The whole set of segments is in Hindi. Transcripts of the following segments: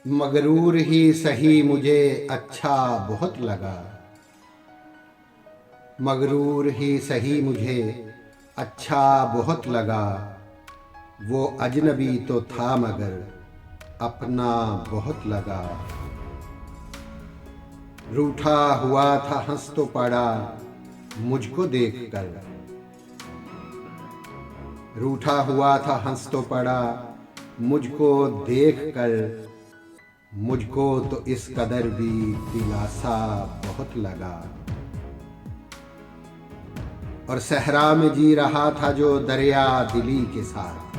मगरूर ही सही मुझे अच्छा बहुत लगा। मगरूर ही सही मुझे अच्छा बहुत लगा। वो अजनबी तो था मगर अपना बहुत लगा। रूठा हुआ था हंस तो पड़ा मुझको देखकर। रूठा हुआ था हंस तो पड़ा मुझको देखकर। मुझको तो इस कदर भी दिलासा बहुत लगा। और सहरा में जी रहा था जो दरिया दिली के साथ।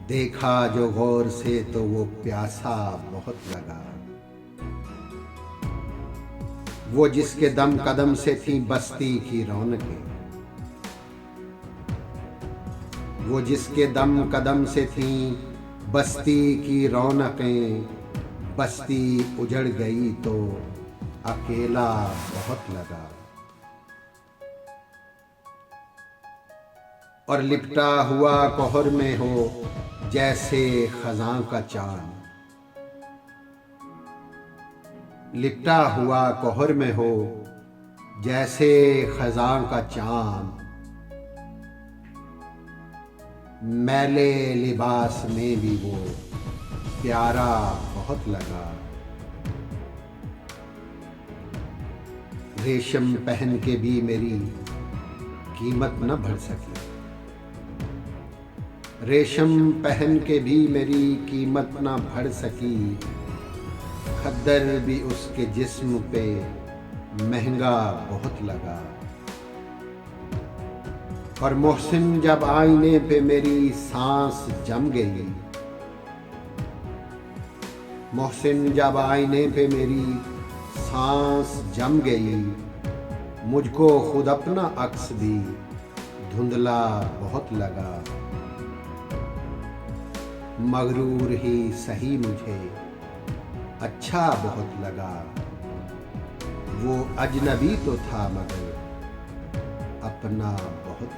देखा जो गौर से तो वो प्यासा बहुत लगा। वो जिसके दम कदम से थी बस्ती की रौनकें। वो जिसके दम कदम से थी बस्ती की रौनकें। बस्ती उजड़ गई तो अकेला बहुत लगा। और लिपटा हुआ कोहर में हो जैसे खजां का चांद। लिपटा हुआ कोहर में हो जैसे खजां का चांद। मैले लिबास में भी वो प्यारा बहुत लगा। रेशम पहन के भी मेरी कीमत न बढ़ सकी। रेशम पहन के भी मेरी कीमत न बढ़ सकी। खद्दर भी उसके जिस्म पे महंगा बहुत लगा। और मोहसिन जब आईने पे मेरी सांस जम गई। मोहसिन जब आईने पे मेरी सांस जम गई। मुझको खुद अपना अक्स भी धुंधला बहुत लगा। मगरूर ही सही मुझे अच्छा बहुत लगा। वो अजनबी तो था मगर अपना बहुत